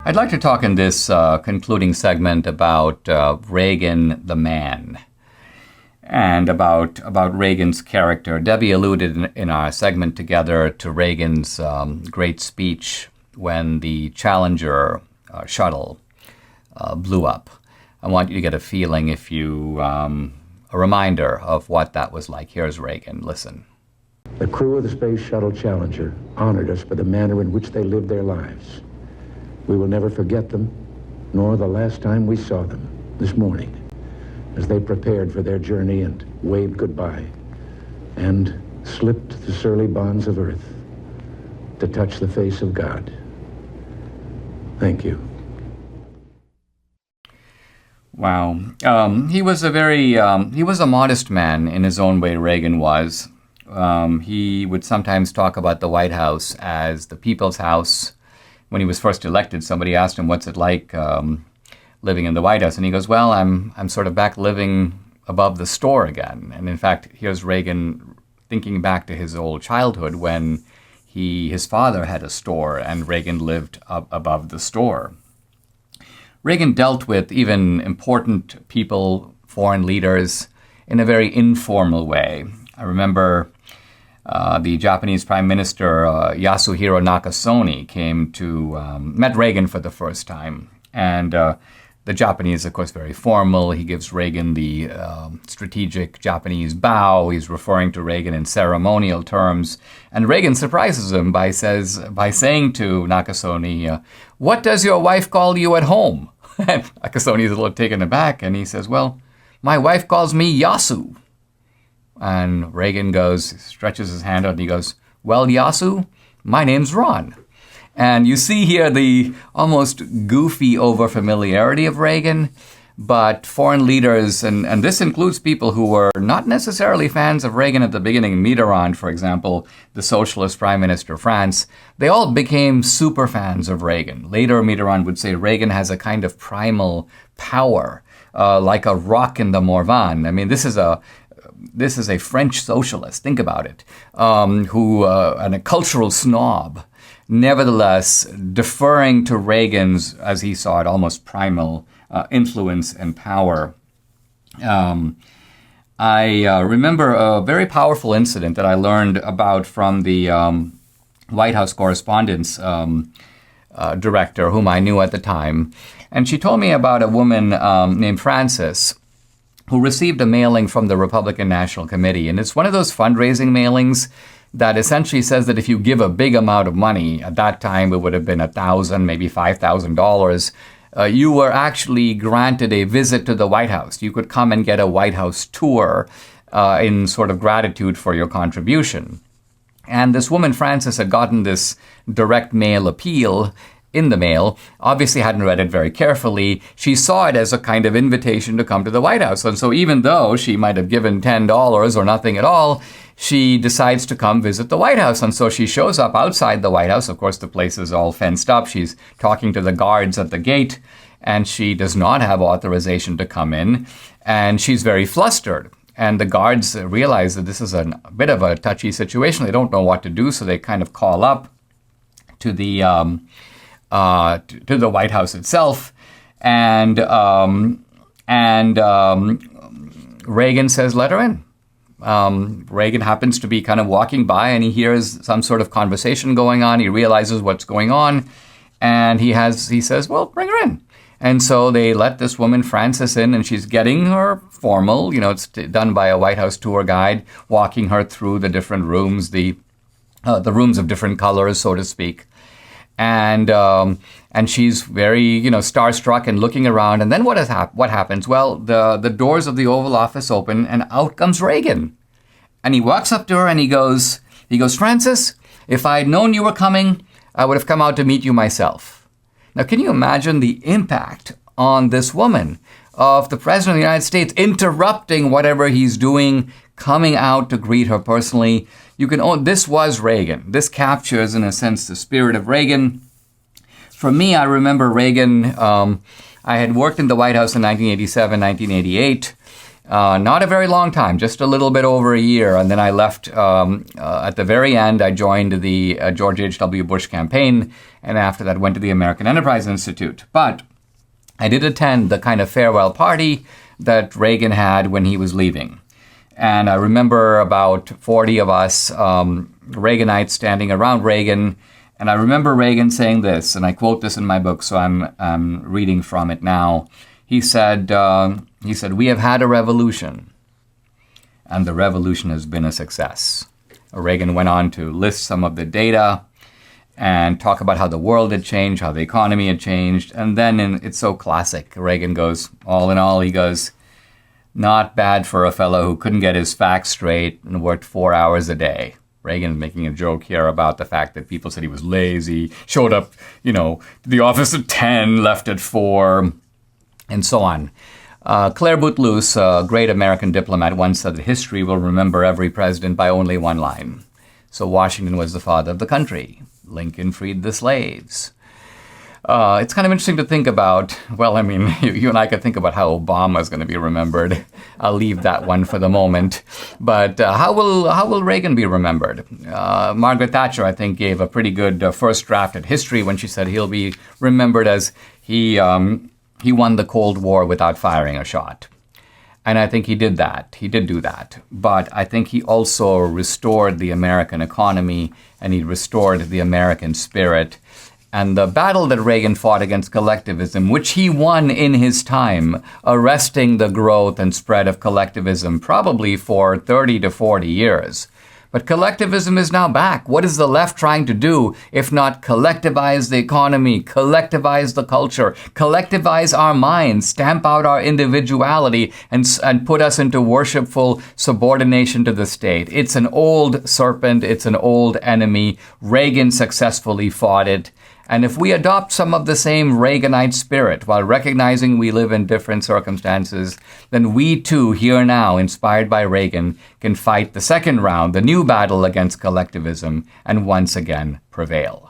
I'd like to talk in this concluding segment about Reagan the man and about Reagan's character. Debbie alluded in our segment together to Reagan's great speech when the Challenger shuttle blew up. I want you to get a feeling, a reminder of what that was like. Here's Reagan. Listen. The crew of the Space Shuttle Challenger honored us by the manner in which they lived their lives. We will never forget them, nor the last time we saw them, this morning, as they prepared for their journey and waved goodbye, and slipped the surly bonds of earth to touch the face of God. Thank you. Wow. He was a modest man in his own way, Reagan was. He would sometimes talk about the White House as the people's house. When he was first elected, somebody asked him, what's it like living in the White House? And he goes, well, I'm sort of back living above the store again. And in fact, here's Reagan thinking back to his old childhood when his father had a store and Reagan lived up above the store. Reagan dealt with even important people, foreign leaders, in a very informal way. I remember the Japanese Prime Minister Yasuhiro Nakasone met Reagan for the first time. And the Japanese, of course, very formal. He gives Reagan the strategic Japanese bow. He's referring to Reagan in ceremonial terms. And Reagan surprises him by saying to Nakasone, what does your wife call you at home? And Nakasone is a little taken aback, and he says, well, my wife calls me Yasu. And Reagan stretches his hand out, and he goes, well, Yasu, my name's Ron. And you see here the almost goofy over-familiarity of Reagan, but foreign leaders, and this includes people who were not necessarily fans of Reagan at the beginning, Mitterrand, for example, the socialist prime minister of France, they all became super fans of Reagan. Later, Mitterrand would say Reagan has a kind of primal power, like a rock in the Morvan. I mean, this is a French socialist, think about it, and a cultural snob, nevertheless deferring to Reagan's, as he saw it, almost primal influence and power. I remember a very powerful incident that I learned about from the White House Correspondence Director, whom I knew at the time. And she told me about a woman named Frances, who received a mailing from the Republican National Committee. And it's one of those fundraising mailings that essentially says that if you give a big amount of money, at that time it would have been $1,000, maybe $5,000, you were actually granted a visit to the White House. You could come and get a White House tour in sort of gratitude for your contribution. And this woman, Frances, had gotten this direct mail appeal in the mail, obviously hadn't read it very carefully. She saw it as a kind of invitation to come to the White House. And so even though she might have given $10 or nothing at all, she decides to come visit the White House. And so she shows up outside the White House. Of course, the place is all fenced up. She's talking to the guards at the gate, and she does not have authorization to come in. And she's very flustered. And the guards realize that this is a bit of a touchy situation. They don't know what to do, so they kind of call up to the White House itself, and Reagan says, let her in. Reagan happens to be kind of walking by, and he hears some sort of conversation going on. He realizes what's going on, and he says, well, bring her in. And so they let this woman, Frances, in, and she's getting her formal, it's done by a White House tour guide, walking her through the different rooms, the rooms of different colors, so to speak. And she's very, starstruck and looking around. And then what happens? Well, the doors of the Oval Office open, and out comes Reagan. And he walks up to her and he goes, Frances, if I had known you were coming, I would have come out to meet you myself. Now, can you imagine the impact on this woman of the President of the United States interrupting whatever he's doing, coming out to greet her personally? This was Reagan. This captures, in a sense, the spirit of Reagan. For me, I remember Reagan. I had worked in the White House in 1987, 1988. Not a very long time, just a little bit over a year. And then I left at the very end. I joined the George H.W. Bush campaign. And after that, went to the American Enterprise Institute. But I did attend the kind of farewell party that Reagan had when he was leaving. And I remember about 40 of us Reaganites standing around Reagan. And I remember Reagan saying this, and I quote this in my book, so I'm reading from it now. He said, "We have had a revolution, and the revolution has been a success." Reagan went on to list some of the data and talk about how the world had changed, how the economy had changed. And then it's so classic. Reagan goes, all in all, he goes, "Not bad for a fellow who couldn't get his facts straight and worked 4 hours a day." Reagan making a joke here about the fact that people said he was lazy, showed up, to the office at 10, left at 4, and so on. Claire Bootloose, a great American diplomat, once said that history will remember every president by only one line. So Washington was the father of the country. Lincoln freed the slaves. It's kind of interesting to think about. Well, I mean, you and I could think about how Obama is going to be remembered. I'll leave that one for the moment. But how will Reagan be remembered? Margaret Thatcher, I think, gave a pretty good first draft at history when she said he'll be remembered as he won the Cold War without firing a shot. And I think he did that. He did do that. But I think he also restored the American economy, and he restored the American spirit. And the battle that Reagan fought against collectivism, which he won in his time, arresting the growth and spread of collectivism probably for 30 to 40 years. But collectivism is now back. What is the left trying to do if not collectivize the economy, collectivize the culture, collectivize our minds, stamp out our individuality, and put us into worshipful subordination to the state? It's an old serpent. It's an old enemy. Reagan successfully fought it. And if we adopt some of the same Reaganite spirit while recognizing we live in different circumstances, then we too, here now, inspired by Reagan, can fight the second round, the new battle against collectivism, and once again prevail.